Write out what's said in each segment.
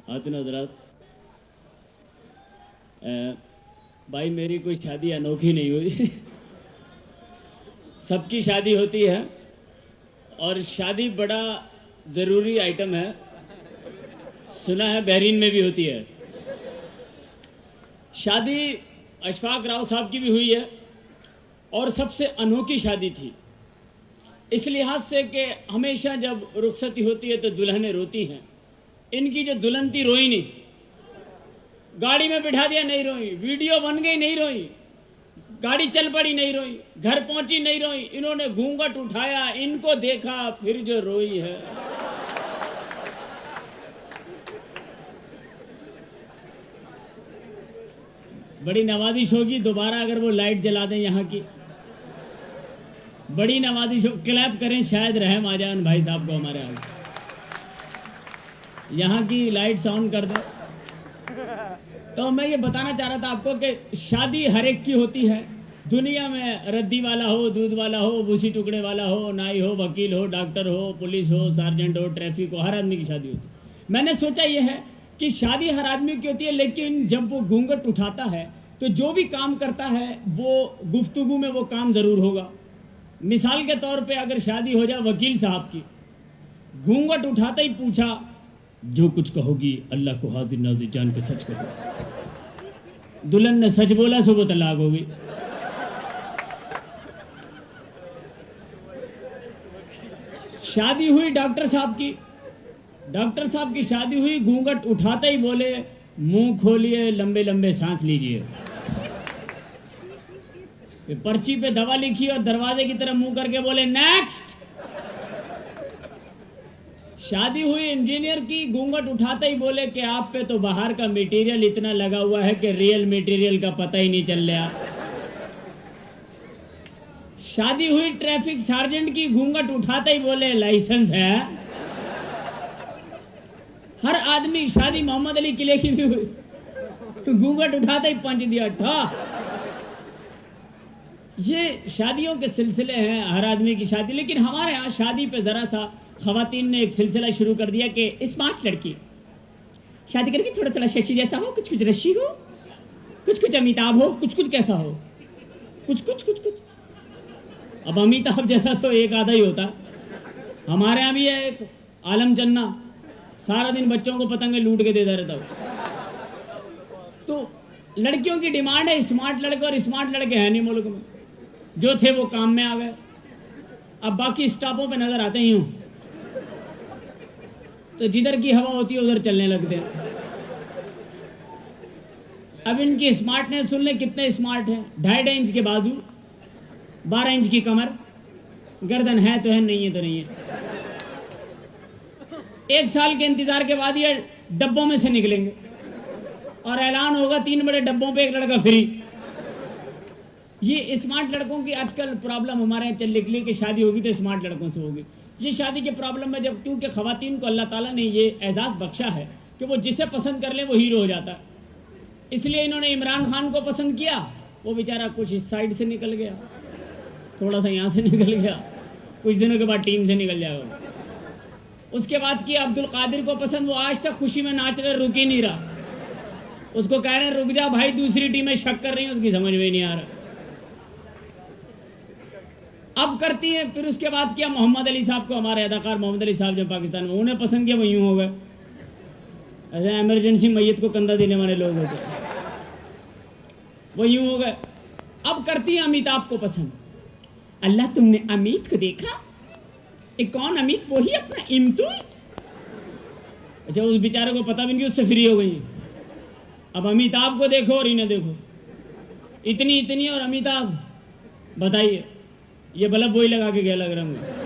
खातिन हज़रात, भाई मेरी कोई शादी अनोखी नहीं हुई सबकी शादी होती है और शादी बड़ा ज़रूरी आइटम है। सुना है बहरीन में भी होती है शादी। अशफाक राव साहब की भी हुई है और सबसे अनोखी शादी थी इस लिहाज से कि हमेशा जब रुखसती होती है तो दुल्हनें रोती हैं। इनकी जो दुल्हन थी रोई नहीं, गाड़ी में बिठा दिया नहीं रोई, वीडियो बन गई नहीं रोई, गाड़ी चल पड़ी नहीं रोई, घर पहुंची नहीं रोई। इन्होंने घूंघट उठाया, इनको देखा, फिर जो रोई है। बड़ी नवाजिश होगी दोबारा अगर वो लाइट जला दें यहाँ की, बड़ी नवाजिश हो। क्लैप करें, शायद रहम आ जाए भाई साहब को हमारे आगे। यहाँ की लाइट्स ऑन कर दो। तो मैं ये बताना चाह रहा था आपको कि शादी हर एक की होती है दुनिया में। रद्दी वाला हो, दूध वाला हो, भूसी टुकड़े वाला हो, नाई हो, वकील हो, डॉक्टर हो, पुलिस हो, सार्जेंट हो, ट्रैफिक हो, हर आदमी की शादी होती है। मैंने सोचा ये है कि शादी हर आदमी की होती है, लेकिन जब वो घूंघट उठाता है तो जो भी काम करता है वो गुफ्तगू में वो काम ज़रूर होगा। मिसाल के तौर पे अगर शादी हो जाए वकील साहब की, घूंघट उठाते ही पूछा, जो कुछ कहोगी अल्लाह को हाजिर नाजिर जान के सच कहो। दुल्हन ने सच बोला, सुबह तलाक हो गई। शादी हुई डॉक्टर साहब की, डॉक्टर साहब की शादी हुई, घूंघट उठाते ही बोले, मुंह खोलिए, लंबे लंबे सांस लीजिए। पर्ची पे दवा लिखी और दरवाजे की तरफ मुंह करके बोले, नेक्स्ट। शादी हुई इंजीनियर की, घूंघट उठाते ही बोले कि आप पे तो बाहर का मटेरियल इतना लगा हुआ है कि रियल मटेरियल का पता ही नहीं चल रहा। शादी हुई ट्रैफिक सार्जेंट की, घूंघट उठाते ही बोले, लाइसेंस है। हर आदमी, शादी मोहम्मद अली किले की भी हुई, घूंघट उठाते ही पंच दिया, ठा। ये शादियों के सिलसिले हैं, हर आदमी की शादी। लेकिन हमारे यहाँ शादी पे जरा सा खवातीन ने एक सिलसिला शुरू कर दिया कि स्मार्ट लड़की शादी करके थोड़ा थोड़ा शशि जैसा हो, कुछ कुछ रशी हो, कुछ कुछ अमिताभ हो, कुछ कुछ कैसा हो, कुछ कुछ कुछ कुछ। अब अमिताभ जैसा तो एक आधा ही होता। हमारे यहाँ भी है एक आलम चन्ना, सारा दिन बच्चों को पतंगे लूट के देता रहता हो। तो लड़कियों की डिमांड है स्मार्ट लड़के, और स्मार्ट लड़के हैं नहीं मुल्क में। जो थे वो काम में आ गए, अब बाकी स्टॉपों पे नजर आते ही हूँ, तो जिधर की हवा होती है उधर चलने लगते हैं। अब इनकी स्मार्टनेस सुन ले, कितने स्मार्ट हैं। 2.5 इंच के बाजू, 12 इंच की कमर, गर्दन है तो है, नहीं है तो नहीं है। 1 साल के इंतजार के बाद ये डब्बों में से निकलेंगे और ऐलान होगा 3 बड़े डब्बों पे 1 लड़का फ्री। ये स्मार्ट लड़कों की आजकल प्रॉब्लम हमारे यहाँ चल निकली कि शादी होगी तो स्मार्ट लड़कों से होगी। ये शादी के प्रॉब्लम में, जब क्योंकि खवातीन को अल्लाह ताला ने ये एजाज़ बख्शा है कि वो जिसे पसंद कर ले वो हीरो हो जाता है। इसलिए इन्होंने इमरान खान को पसंद किया, वो बेचारा कुछ इस साइड से निकल गया, थोड़ा सा यहाँ से निकल गया, कुछ दिनों के बाद टीम से निकल जाएगा। उसके बाद किया अब्दुल कादिर को पसंद, वो आज तक खुशी में नाच रहे, रुक ही नहीं रहा। उसको कह रहे हैं रुक जा भाई, दूसरी टीमें शक कर रही हैं, उसकी समझ में नहीं आ रहा। अब करती है। फिर उसके बाद किया मोहम्मद अली साहब को, हमारे अदाकार मोहम्मद अली साहब जो पाकिस्तान में, उन्हें पसंद किया, वो यूं हो गए। ऐसे इमरजेंसी मैयत को कंधा देने वाले लोग होते, वो यूं हो गए। अब करती है अमिताभ को पसंद। अल्लाह तुमने अमित को देखा? एक कौन अमित? वही अपना इमतू। अच्छा, उस बेचारे को पता भी नहीं, उससे फ्री हो गई। अब अमिताभ को देखो और इन्हें देखो, इतनी इतनी और अमिताभ। बताइए, ये बल्ब वही लगा के गया लग रहा मुझे।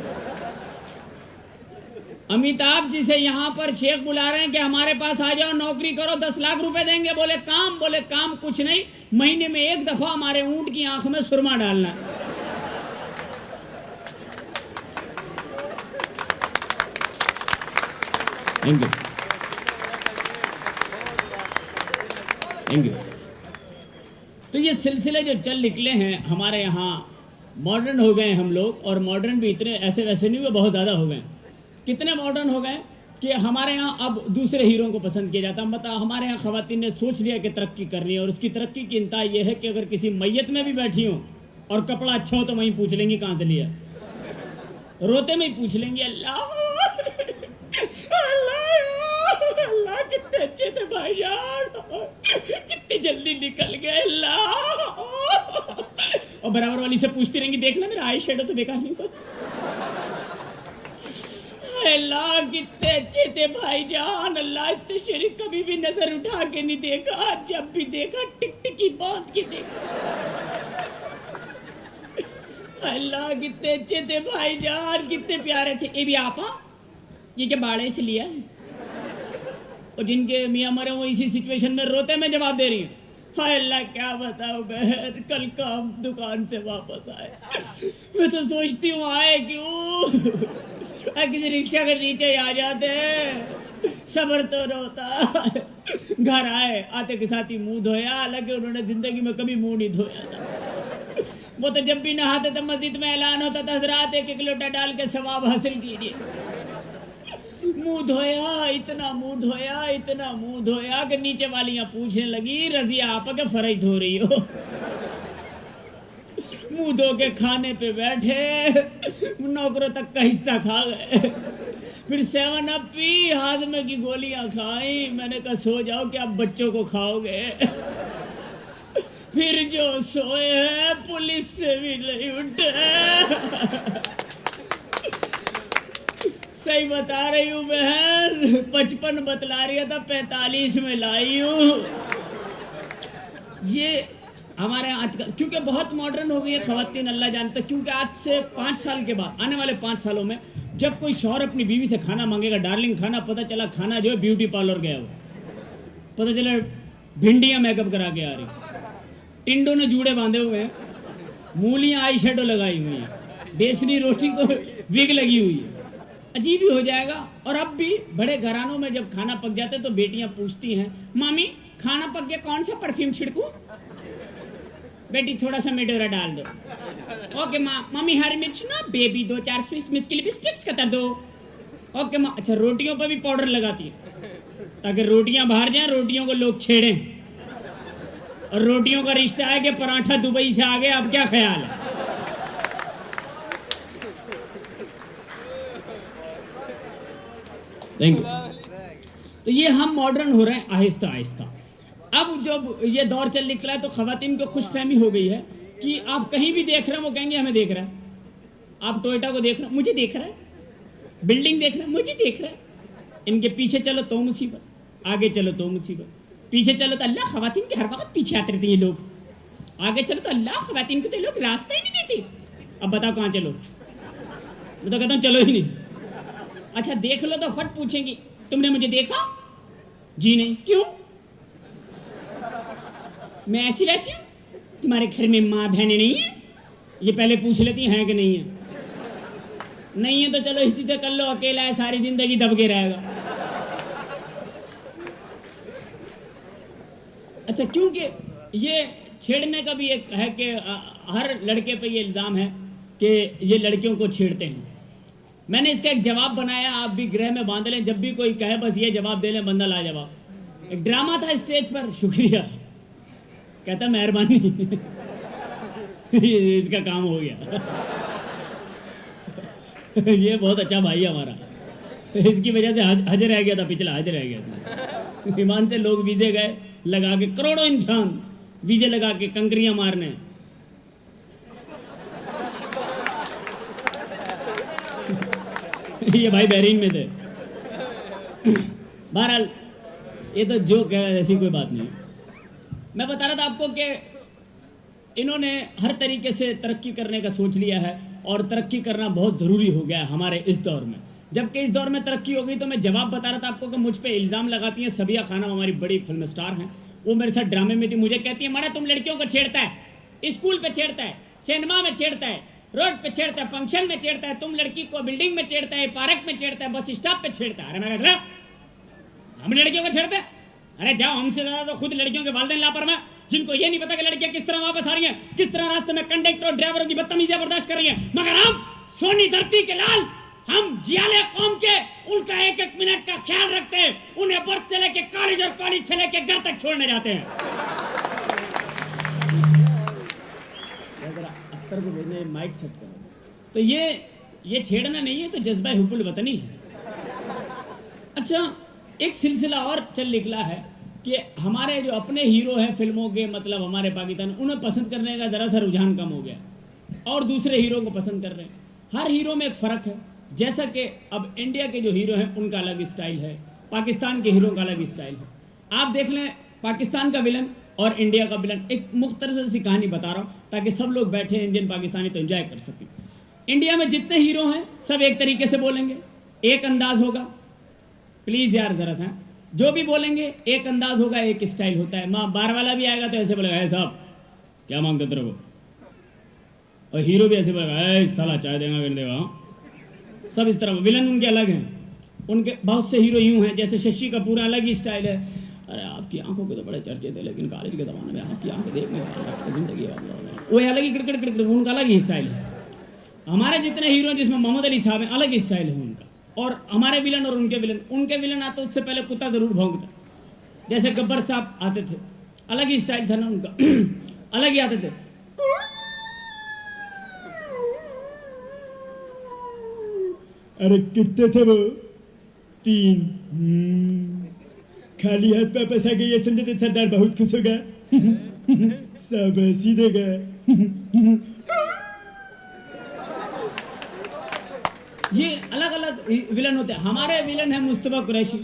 अमिताभ जी से यहाँ पर शेख बुला रहे हैं कि हमारे पास आ जाओ, नौकरी करो, 10 लाख रुपए देंगे। बोले काम? बोले काम कुछ नहीं, महीने में 1 दफा हमारे ऊंट की आंख में सुरमा डालना। Thank you, thank you. तो ये सिलसिले जो चल निकले हैं हमारे यहाँ, मॉडर्न हो गए हम लोग, और मॉडर्न भी इतने ऐसे वैसे नहीं हुए, बहुत ज़्यादा हो गए। कितने मॉडर्न हो गए कि हमारे यहाँ अब दूसरे हीरो को पसंद किया जाता है। मतलब हमारे यहाँ खवातीन ने सोच लिया कि तरक्की करनी है, और उसकी तरक्की की इंतहा यह है कि अगर किसी मैयत में भी बैठी हो और कपड़ा अच्छा हो तो वहीं पूछ लेंगी कहाँ से लिया, रोते में ही पूछ लेंगे अल्लाह अल्लाह अल्लाह कितने अच्छे थे भाईजान, कितनी जल्दी निकल गए अल्लाह। और बराबर वाली से पूछती रहेंगी देखना मेरा आई शेडो तो बेकार नहीं हुआ, अल्लाह कितने अच्छे थे भाईजान, अल्लाह इतने शरीफ कभी भी नजर उठा के नहीं देखा, जब भी देखा टिकटिकी बांध के देखा। अल्लाह कितने अच्छे थे भाईजान, कितने प्यारे थे। ये भी आपा ये क्या बाड़े से लिया है, और जिनके मियाँ मरे वो इसी सिचुएशन में रोते में जवाब दे रही हूँ। हाय अल्लाह क्या बताऊं बहन, कल काम दुकान से वापस आए, मैं तो सोचती हूँ आए क्यों, किसी रिक्शा के नीचे आ जाते, सबर तो रोता। घर आए, आते के साथ ही मुंह धोया, हालांकि उन्होंने जिंदगी में कभी मुंह नहीं धोया था। वो तो जब भी नहाते थे मस्जिद में ऐलान होता था हजरात एक लोटा डाल के सवाब हासिल कीजिए। मुंह धोया, इतना मुंह धोया, इतना मुंह धोया कि नीचे वालियां पूछने लगी रजिया आप के फर्ज धो रही हो। मुंह धो के खाने पे बैठे, नौकरों तक का हिस्सा खा गए, फिर 7 अप पी, हाजमे की गोलियां खाई। मैंने कहा सो जाओ कि आप बच्चों को खाओगे। फिर जो सोए हैं पुलिस से भी नहीं उठे। सही बता रही हूँ बहन, 55 बतला रही था, 45 में लाई हूँ। ये हमारे आजकल क्योंकि बहुत मॉडर्न हो गई है खवातीन, अल्लाह जानता, क्योंकि आज से 5 साल के बाद, आने वाले 5 सालों में जब कोई शौहर अपनी बीवी से खाना मांगेगा, डार्लिंग खाना, पता चला खाना जो है ब्यूटी पार्लर गया हो, पता चला भिंडियां मेकअप करा के आ रही, टिंडों ने जूड़े बांधे हुए हैं, मूलियां आई शेडो लगाई हुई है, बेसनी रोटी को विग लगी हुई है, अजीब ही हो जाएगा। और अब भी बड़े घरानों में जब खाना पक जाते तो बेटियां पूछती हैं मामी खाना पक गया कौन सा परफ्यूम छिड़कूं, बेटी थोड़ा सा मेडोरा डाल दो, ओके माँ, मम्मी हरी मिर्च ना बेबी 2-4 स्विस मिर्च की लिपस्टिक्स कतर दो, ओके माँ। अच्छा रोटियों पर भी पाउडर लगाती है ताकि रोटियां बाहर जाएं, रोटियों को लोग छेड़ें, और रोटियों का रिश्ता है कि पराठा दुबई से आ गया, अब क्या ख्याल है। Thank you. तो ये हम मॉडर्न हो रहे हैं आहिस्ता आहिस्ता। अब जब ये दौर चल निकला है तो खवातीन को खुशफहमी हो गई है कि आप कहीं भी देख रहे हैं वो कहेंगे हमें देख रहा है, आप टोयोटा को देख रहे हैं मुझे देख रहा है, बिल्डिंग देख रहे हैं मुझे देख रहा है, इनके पीछे चलो तो मुसीबत, आगे चलो तो मुसीबत, पीछे चलो तो अल्लाह खवातीन के हर वक्त पीछे आते रहते हैं ये लोग, आगे चलो तो अल्लाह खवातीन को तो ये लोग रास्ता ही नहीं देते। अब बताओ कहाँ चलो, मैं तो कहता हूँ चलो ही नहीं। अच्छा देख लो तो फट पूछेंगी तुमने मुझे देखा, जी नहीं, क्यों, मैं ऐसी वैसी हूं, तुम्हारे घर में माँ बहनें नहीं है, ये पहले पूछ लेती हैं कि नहीं है, नहीं है तो चलो इसी से कर लो, अकेला है सारी जिंदगी दबके रहेगा। अच्छा क्योंकि ये छेड़ने का भी एक है कि हर लड़के पे ये इल्जाम है कि ये लड़कियों को छेड़ते हैं। मैंने इसका एक जवाब बनाया, आप भी गृह में बांध लें, जब भी कोई कहे बस ये जवाब दे लें, बंदा लाजवाब। एक ड्रामा था स्टेज पर, शुक्रिया, कहता मेहरबानी इसका काम हो गया। ये बहुत अच्छा भाई है हमारा, इसकी वजह से हज रह गया था, पिछला हज रह गया था। विमान से लोग वीजे गए लगा के, करोड़ों इंसान वीजे लगा के कंकरियां मारने। ये भाई बहरीन में थे। बहरहाल ये तो जो कह रहा है ऐसी कोई बात नहीं। मैं बता रहा था आपको कि इन्होंने हर तरीके से तरक्की करने का सोच लिया है, और तरक्की करना बहुत ज़रूरी हो गया है हमारे इस दौर में। जबकि इस दौर में तरक्की हो गई तो मैं जवाब बता रहा था आपको कि मुझ पे इल्ज़ाम लगाती हैं सबिया खानम, हमारी बड़ी फिल्म स्टार हैं, वो मेरे साथ ड्रामे में थी, मुझे कहती है मड़ा तुम लड़कियों को छेड़ता है, स्कूल पे छेड़ता है, सिनेमा में छेड़ता है, रोड पे छेड़ता है, फंक्शन में छेड़ता है, तुम लड़की को बिल्डिंग में छेड़ता है, पार्क में छेड़ता है, बस स्टॉप पे छेड़ता है। अरे मैं कहता हम लड़कियों को छेड़ते हैं, अरे जाओ, हमसे ज्यादा तो खुद लड़कियों के वालिदैन लापरवाह, जिनको ये नहीं पता कि लड़कियां किस तरह वापस आ रही हैं, किस तरह रास्ते में कंडक्टर और ड्राइवरों की बदतमीजियां बर्दाश्त कर रही हैं। मगर हम सोनी धरती के लाल हम जियाले कौम के उनका एक एक मिनट का ख्याल रखते हैं, उन्हें बर्थ से लेके कॉलेज और कॉलेज से लेके घर तक छोड़ने जाते हैं। अख्तर को बोलने माइक सेट करो। तो ये छेड़ना नहीं है, तो जज्बा हुब्बुल वतनी है। अच्छा, एक सिलसिला और चल निकला है कि हमारे जो अपने हीरो हैं फिल्मों के, मतलब हमारे पाकिस्तान, उन्हें पसंद करने का जरा सा रुझान कम हो गया और दूसरे हीरो को पसंद कर रहे हैं। हर हीरो में एक फ़र्क है। जैसा कि अब इंडिया के जो हीरो हैं उनका अलग स्टाइल है, पाकिस्तान के हीरो का अलग स्टाइल है। आप देख लें पाकिस्तान का विलन और इंडिया का विलन, एक मुख्तसर सी कहानी बता रहा हूँ ताकि सब लोग बैठे इंडियन पाकिस्तानी तो एंजॉय कर सकें। इंडिया में जितने हीरो हैं सब एक तरीके से बोलेंगे, एक अंदाज होगा। प्लीज़ यार ज़रा सा, जो भी बोलेंगे एक अंदाज होगा, एक स्टाइल होता है। माँ बार वाला भी आएगा तो ऐसे बोलेगा, है साहब क्या मांगते तेरे को, और हीरो भी ऐसे बोलेगा, है साला चाय देगा कर देगा। सब इस तरह, विलन उनके अलग हैं। उनके बहुत से हीरो यूं हैं, जैसे शशि कपूर अलग ही स्टाइल है। अरे आपकी आंखों के तो बड़े चर्चे थे, लेकिन कॉलेज के ज़माने में आपकी आंखें देखने वाला जिंदगी वो अलग ही किड़किड़, उनका अलग ही स्टाइल है। हमारे जितने हीरो जिसमें मोहम्मद अली साहब हैं, अलग स्टाइल है उनका। और हमारे विलन और उनके विलन आते उससे पहले कुत्ता जरूर भौंकता। जैसे गब्बर साहब आते थे, अलग ही स्टाइल था ना उनका, अलग ही आते थे। अरे कितने थे वो? 3। खाली हाथ वापस आ गए, ये समझे थे सरदार बहुत खुश हो गया। सब सीधे गए। ये अलग अलग विलन होते हैं। हमारे विलन है मुस्तफा कुरैशी,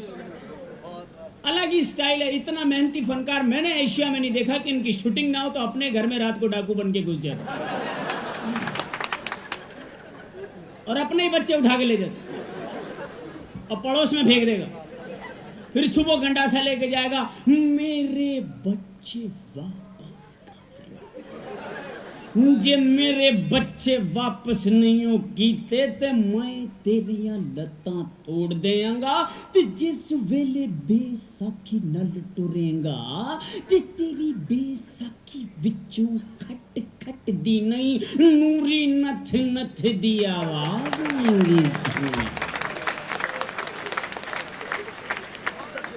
अलग ही स्टाइल है। इतना मेहनती फनकार मैंने एशिया में नहीं देखा कि इनकी शूटिंग ना हो तो अपने घर में रात को डाकू बन के घुस जाता और अपने ही बच्चे उठा के ले जाते और पड़ोस में फेंक देगा। फिर सुबह गंडासा लेके जाएगा, मेरे बच्चे वापस जे मेरे बच्चे वापस नहीं हो कीते ते मैं तेरिया लत्तां तोड़ देंगा ते जिस वेले बेसाखी नल टुरेंगा ते तेरी बेसाखी विचों खट खट दी नहीं नूरी नथ नथ दी आवाज आएंगी।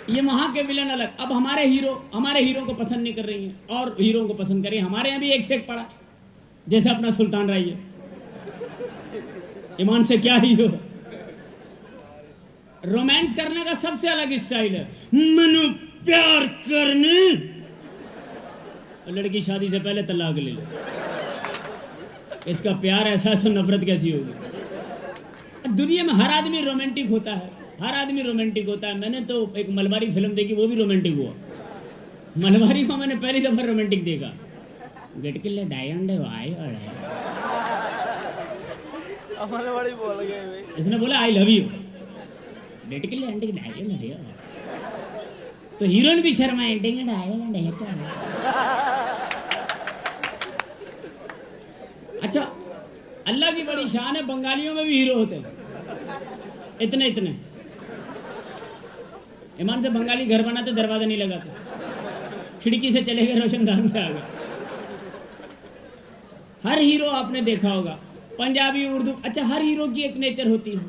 ये वहां के विलन अलग। अब हमारे हीरो को पसंद नहीं कर रही हैं और हीरो को पसंद कर रही हैं। हमारे यहाँ भी एक से एक पड़ा, जैसे अपना सुल्तान राय है, ईमान से क्या हीरो। रोमांस करने का सबसे अलग स्टाइल है, मनु प्यार करने, लड़की शादी से पहले तलाक ले लो। इसका प्यार ऐसा तो नफरत कैसी होगी। दुनिया में हर आदमी रोमांटिक होता है, हर आदमी रोमांटिक होता है। मैंने तो एक मलबारी फिल्म देखी, वो भी रोमांटिक हुआ। मलबारी को मैंने पहली दफा रोमांटिक देखा। गटकिल्ले डायंडे भाई और मलबारी बोल गए भाई, इसने बोला आई लव यू। गटकिल्ले अंडे डायंडे है तो हीरोइन भी शर्माए एंडिंग डायंडे है क्या। अच्छा, अल्लाह की बड़ी शान है, बंगालियों में भी हीरो होते हैं इतने इतने। ईमान से बंगाली घर बनाते दरवाजा नहीं लगाते, खिड़की से चले गए, रोशनदान से आ गए। हर हीरो आपने देखा होगा, पंजाबी, उर्दू। अच्छा, हर हीरो की एक नेचर होती है।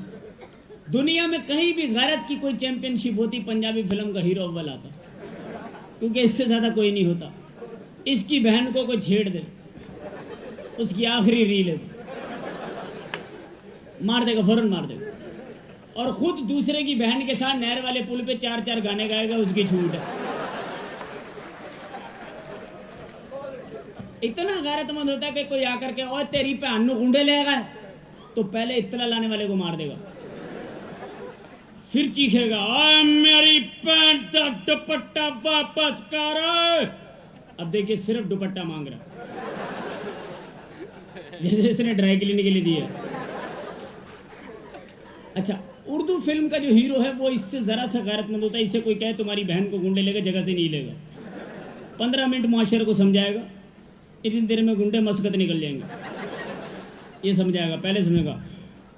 दुनिया में कहीं भी गैरत की कोई चैंपियनशिप होती, पंजाबी फिल्म का हीरो अव्वल आता, क्योंकि इससे ज्यादा कोई नहीं होता। इसकी बहन को कोई छेड़ दे, उसकी आखिरी रील है, मार देगा, फौरन मार देगा। और खुद दूसरे की बहन के साथ नहर वाले पुल पे 4-4 गाने गाएगा, उसकी छूट है। इतना गैरतमंद होता है कि कोई आकर के और तेरी पे अन्नू गुंडे लेगा तो पहले इत्तला लाने वाले को मार देगा, फिर चीखेगा, ओए मेरी पैंट का दुपट्टा वापस कर। अब देखिए सिर्फ दुपट्टा मांग रहा, जैसे इसने ड्राई क्लीनिंग के लिए दिया। अच्छा, उर्दू फिल्म का जो हीरो है वो इससे जरा सा गैरतमंद होता है। इससे कोई कहे तुम्हारी बहन को गुंडे लेगा, जगह से नहीं लेगा, 15 मिनट मुआशरे को समझाएगा, इतनी देर में गुंडे मस्कत निकल जाएंगे। ये समझाएगा, पहले सुनेगा,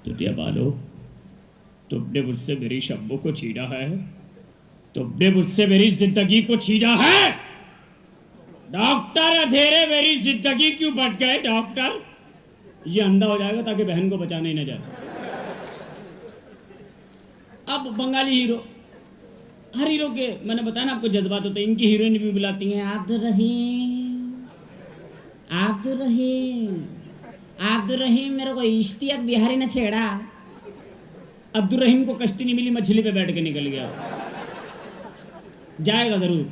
तुटिया बालो, तुमने मुझसे मेरी शब्बों को छीना है, तुमने मुझसे मेरी जिंदगी को छीना है। डॉक्टर अंधेरे मेरी जिंदगी क्यों बच गए डॉक्टर। ये अंधा हो जाएगा ताकि बहन को बचाने ही ना जाए। अब बंगाली हीरो, हर हीरो के मैंने बताया ना आपको जज्बात होते हैं। इनकी हीरोइन भी बुलाती हैं अब्दुल रहीम, अब्दुल रहीम, अब्दुल रहीम, मेरे को इश्तियाक बिहारी ने छेड़ा। अब्दुल रहीम को कश्ती नहीं मिली, मछली पे बैठ के निकल गया, जाएगा जरूर,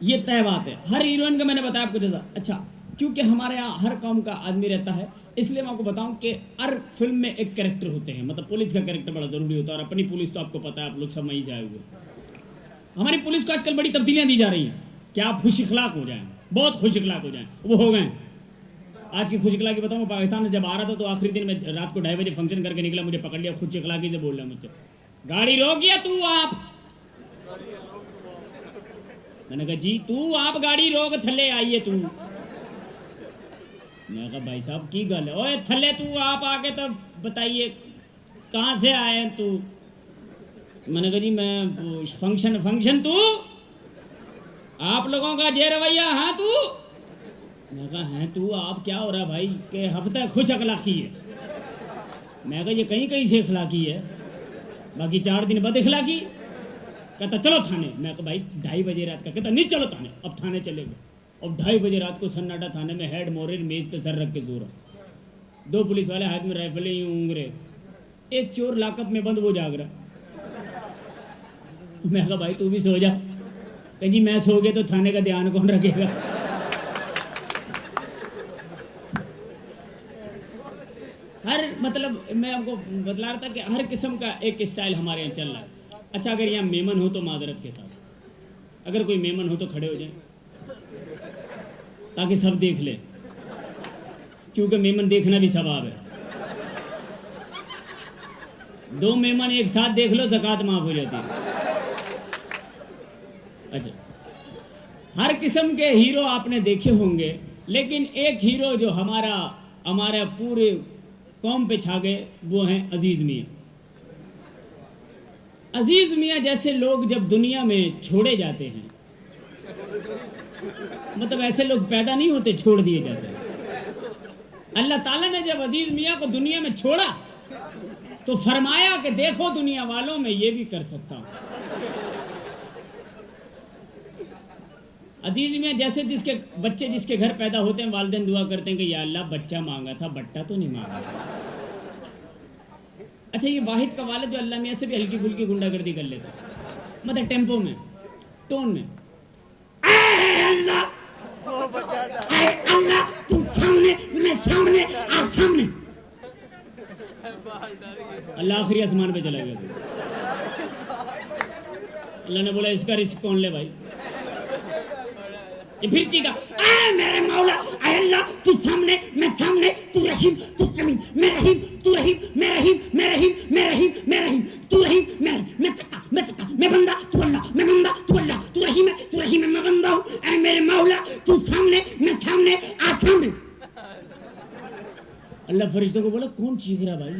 ये तय बात है। हर हीरोइन का मैंने बताया आपको जज्बा। अच्छा, क्योंकि हमारे यहाँ हर कौम का आदमी रहता है, इसलिए मैं आपको बताऊं कि हर फिल्म में एक कैरेक्टर होते हैं। मतलब पुलिस का कैरेक्टर बड़ा जरूरी होता है, और अपनी पुलिस तो आपको पता है, आप लोग सब वहीं जाए हुए। हमारी पुलिस को आजकल बड़ी तब्दीलियां दी जा रही हैं कि आप खुश इखलाक हो जाएं, बहुत खुश इखलाक हो जाएं, वो हो गए। आज की खुश इखलाकी बताऊं, पाकिस्तान से जब आ रहा था तो आखिरी दिन में रात को 2:30 बजे फंक्शन करके निकला, मुझे पकड़ लिया, खुश इखलाकी से बोल रहा मुझसे, गाड़ी रोकिए तू आप। मैंने कहा जी तू आप गाड़ी रोक, थले आइए तू। मैं कहा भाई साहब की गल है, ओए थले तू आप आके तो बताइए कहाँ से आए हैं तू। मैंने कहा जी मैं फंक्शन तू आप लोगों का जे रवैया, हाँ तू। मैं कहा हैं तू आप, क्या हो रहा भाई के हफ्ता खुश अखलाकी है। मैं कहा ये कहीं कहीं से अखलाकी है, बाकी 4 दिन बद अखलाकी। कहता चलो थाने। मैं कहा भाई 2:30 बजे रात का। कहता नहीं चलो थाने। अब थाने चले गए। अब 2:30 बजे रात को सन्नाटा थाने में, हेड मोरेर मेज पे सर रख के सो रहा, 2 पुलिस वाले हाथ में राइफलें यूं उंगरे, एक चोर लाकअप में बंद, वो जाग रहा। मैं कहा भाई तू भी सो जा। कह जी मैं सो गया तो थाने का ध्यान कौन रखेगा। हर मतलब मैं आपको बतला रहा था कि हर किस्म का एक स्टाइल हमारे यहाँ चल रहा है। अच्छा, अगर यहाँ मेमन हो तो मादरत के साथ, अगर कोई मेमन हो तो खड़े हो जाए ताकि सब देख ले, क्योंकि मेमन देखना भी सवाब है। 2 मेमन एक साथ देख लो, ज़कात माफ हो जाती है। अच्छा, हर किस्म के हीरो आपने देखे होंगे, लेकिन एक हीरो जो हमारा पूरे कौम पे छा गए, वो हैं अजीज मियाँ। अजीज मियाँ जैसे लोग जब दुनिया में छोड़े जाते हैं, मतलब ऐसे लोग पैदा नहीं होते, छोड़ दिए जाते हैं। अल्लाह ताला ने जब अजीज मियाँ को दुनिया में छोड़ा तो फरमाया कि देखो दुनिया वालों में ये भी कर सकता हूं। अजीज मियाँ जैसे जिसके बच्चे जिसके घर पैदा होते हैं, वालिदैन दुआ करते हैं कि या अल्लाह बच्चा मांगा था, बट्टा तो नहीं मांगा। अच्छा, ये वाहिद का वालिद जो अल्लाह मियाँ से भी हल्की फुल्की गुंडागर्दी कर लेता, मतलब टेम्पो में, टोन में, अल्लाह तू सामने, मैं सामने, आप सामने। अल्लाह आखिरी आसमान पे चला गया। अल्लाह ने बोला इसका रिस्क कौन ले भाई। ये फिर चीखा, मेरे मौला, अल्लाह तू सामने, मैं सामने, तू रहीम, तू रहीम, मैं रहीम, तू रहीम, मैं रहीम, मैं रहीम, मैं रहीम, मैं रहीम, तू रहीम, मैं तक्का, मैं बंदा, तू अल्लाह, मैं बंदा, तू अल्लाह, तू रहीम है, मैं बंदा हूँ, ऐ मेरे मौला तू सामने, मैं सामने, आ सामने। अल्लाह फरिश्तों को बोला कौन चीख रहा भाई।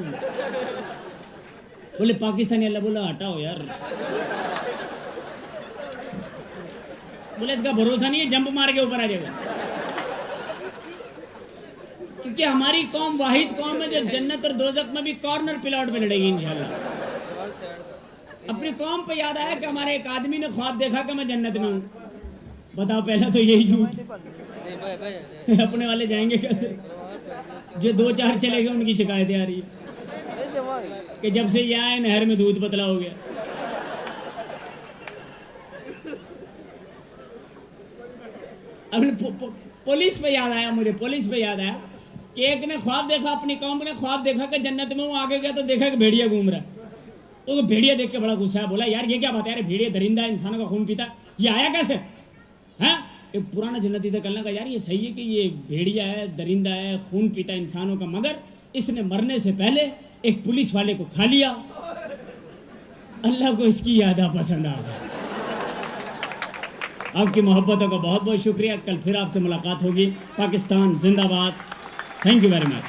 बोले पाकिस्तानी। अल्लाह बोला हटाओ यार। बोले इसका भरोसा नहीं है, जंप मार के ऊपर आ जाएगा। क्योंकि हमारी कौम वाहिद कौम है जो जन्नत और दोजख में भी कॉर्नर प्लॉट में लड़ेगी इंशाल्लाह। अपनी कौम पे याद आया कि हमारे एक आदमी ने ख्वाब देखा कि मैं जन्नत में हूँ। बताओ, पहला तो यही झूठ। अपने वाले जाएंगे कैसे? जो 2-4 चले गए उनकी शिकायतें आ रही है कि जब से ये आए नहर में दूध पतला हो गया। अब पुलिस पे याद आया मुझे, पुलिस पे याद आया कि एक ने ख्वाब देखा, अपनी कौम ने ख्वाब देखा कि जन्नत में हूँ। आगे गया तो देखा कि भेड़िया घूम रहा है। वो भेड़िया देख के बड़ा गुस्सा है, बोला यार ये क्या बात है, यार भेड़िया दरिंदा इंसानों का खून पीता, ये आया कैसे है? एक पुराना जन्नती था कहने का यार ये सही है कि ये भेड़िया है, दरिंदा है, खून पीता इंसानों का, मगर इसने मरने से पहले एक पुलिस वाले को खा लिया। अल्लाह को इसकी यादा पसंद आ गई। आपकी मोहब्बतों का बहुत बहुत शुक्रिया। कल फिर आपसे मुलाकात होगी। पाकिस्तान जिंदाबाद। Thank you very much.